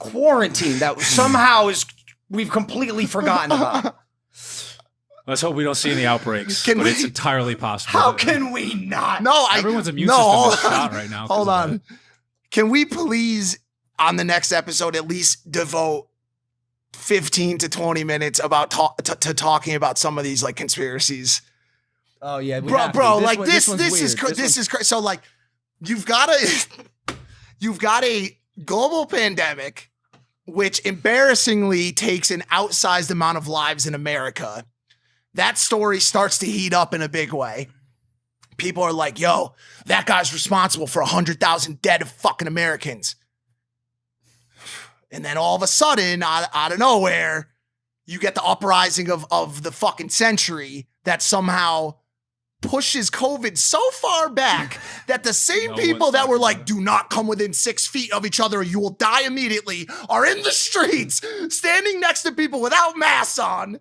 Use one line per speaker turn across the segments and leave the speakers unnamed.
quarantine that somehow we've completely forgotten about.
Let's hope we don't see any outbreaks, but it's entirely possible.
How can we not?
No,
everyone's immune system is shot right now.
Hold on. Can we please, on the next episode, at least devote 15 to 20 minutes about talking about some of these like conspiracies?
Oh yeah,
bro. Like this is crazy. So like, you've got a global pandemic, which embarrassingly takes an outsized amount of lives in America. That story starts to heat up in a big way. People are like, yo, that guy's responsible for 100,000 dead fucking Americans. And then all of a sudden, out of nowhere, you get the uprising of the fucking century that somehow pushes COVID so far back that the same people that were like, do not come within 6 feet of each other or you will die immediately, are in the streets standing next to people without masks on.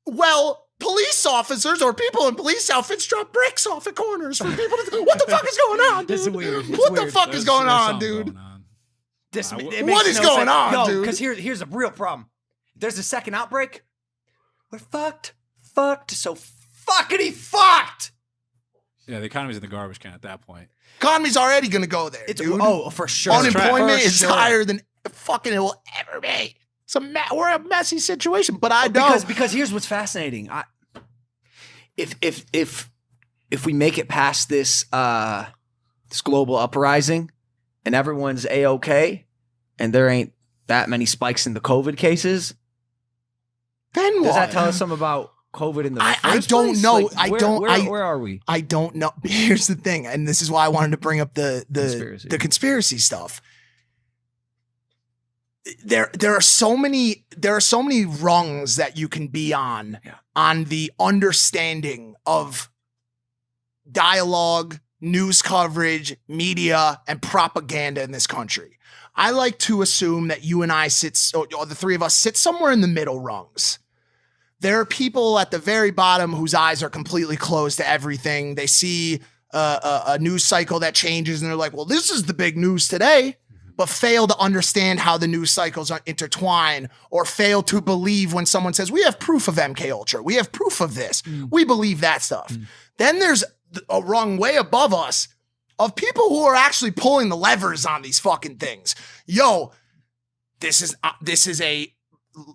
Well, police officers or people in police outfits drop bricks off at corners for people to. What the fuck is going on, dude?
This is weird.
What the fuck is going on, dude? What is going on, dude?
Because here's a real problem. If there's a second outbreak, we're fucked, so fuckity fucked.
Yeah, the economy's in the garbage can at that point.
Economy's already gonna go there, dude.
Oh, for sure.
Unemployment is higher than fucking it will ever be. We're in a messy situation, but I don't.
Because here's what's fascinating. If we make it past this global uprising and everyone's A-okay and there ain't that many spikes in the COVID cases,
then what?
Does that tell us something about COVID in the first
I don't
place?
know.
Like, where are we?
I don't know. Here's the thing, and this is why I wanted to bring up the conspiracy stuff. There are so many rungs that you can be on the understanding of dialogue, news coverage, media, and propaganda in this country. I like to assume that you and I or the three of us sit somewhere in the middle rungs. There are people at the very bottom whose eyes are completely closed to everything. They see a news cycle that changes and they're like, well, this is the big news today. But fail to understand how the news cycles are intertwined, or fail to believe when someone says, we have proof of MK Ultra. We have proof of this. We believe that stuff. Then there's a rung way above us of people who are actually pulling the levers on these fucking things. Yo, this is a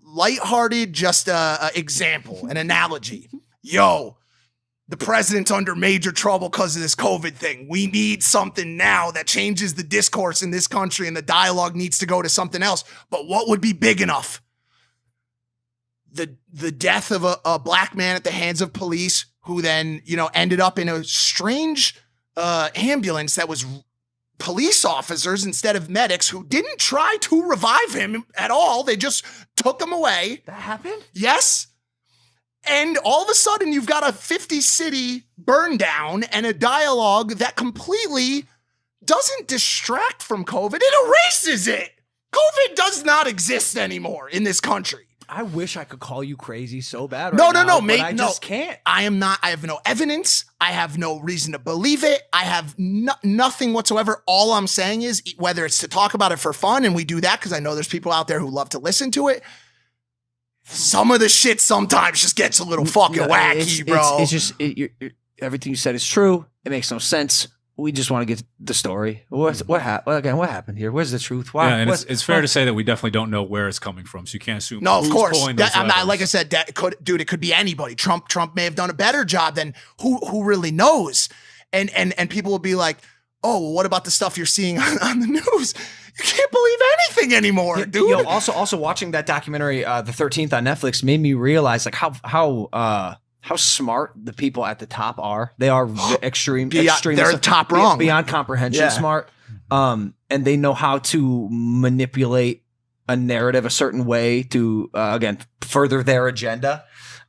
lighthearted, just example, an analogy. Yo, the president's under major trouble because of this COVID thing. We need something now that changes the discourse in this country, and the dialogue needs to go to something else. But what would be big enough? The death of a black man at the hands of police, who then, ended up in a strange ambulance that was police officers instead of medics, who didn't try to revive him at all. They just took him away.
That happened?
Yes. And all of a sudden, you've got a 50-city burn down and a dialogue that completely doesn't distract from COVID. It erases it. COVID does not exist anymore in this country.
I wish I could call you crazy so bad
No,
mate. I just can't.
I am not. I have no evidence. I have no reason to believe it. I have nothing whatsoever. All I'm saying is, whether it's to talk about it for fun, and we do that because I know there's people out there who love to listen to it, some of the shit sometimes just gets a little fucking wacky, bro.
It's just everything you said is true. It makes no sense. We just want to get the story. What happened here? Where's the truth? Why?
Yeah, and it's fair to say that we definitely don't know where it's coming from, so you can't assume.
No, of course.
I'm not,
like I said, it could be anybody. Trump may have done a better job than who really knows. And people will be like, oh, well, what about the stuff you're seeing on the news? You can't believe anything anymore, dude.
Yo, also watching that documentary, The 13th on Netflix, made me realize like how smart the people at the top are. They are extreme.
They're top wrong.
Beyond comprehension smart. And they know how to manipulate a narrative a certain way to, again, further their agenda.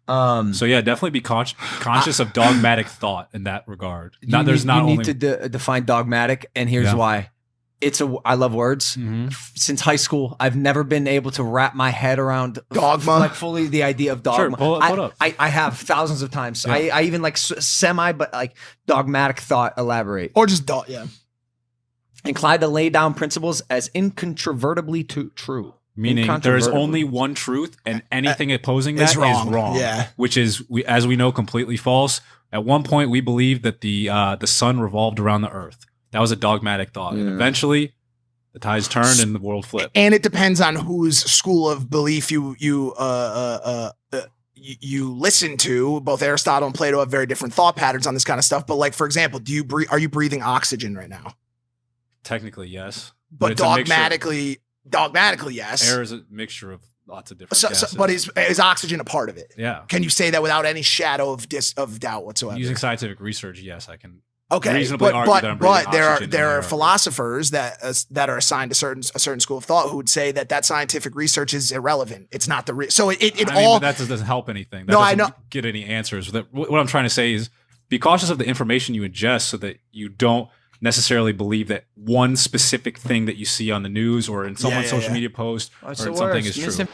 So yeah, definitely be conscious of dogmatic thought in that regard. You need
to define dogmatic, and here's why. I love words.
Mm-hmm.
Since high school, I've never been able to wrap my head around
dogma,
like fully the idea of dogma.
Sure, pull up.
I have thousands of times. Yeah. I even like semi, but like dogmatic thought. Elaborate,
or just
inclined to lay down principles as incontrovertibly true.
Meaning there is only one truth, and anything opposing that is wrong.
Yeah.
Which is, as we know, completely false. At one point, we believed that the sun revolved around the earth. That was a dogmatic thought. And eventually, the tides turned and the world flipped.
And it depends on whose school of belief you listen to. Both Aristotle and Plato have very different thought patterns on this kind of stuff. But like, for example, are you breathing oxygen right now?
Technically, yes.
But dogmatically, yes.
Air is a mixture of lots of different gases.
But is oxygen a part of it?
Yeah.
Can you say that without any shadow of doubt whatsoever?
Using scientific research, yes, I can.
Okay,
reasonably argue that I'm breathing oxygen.
there are philosophers that are assigned to a certain school of thought who would say that scientific research is irrelevant. It's not the so it all.
That doesn't help anything. That
no,
doesn't
I know.
Get any answers. What I'm trying to say is be cautious of the information you ingest so that you don't necessarily believe that one specific thing that you see on the news or in someone's social media post or in something is true.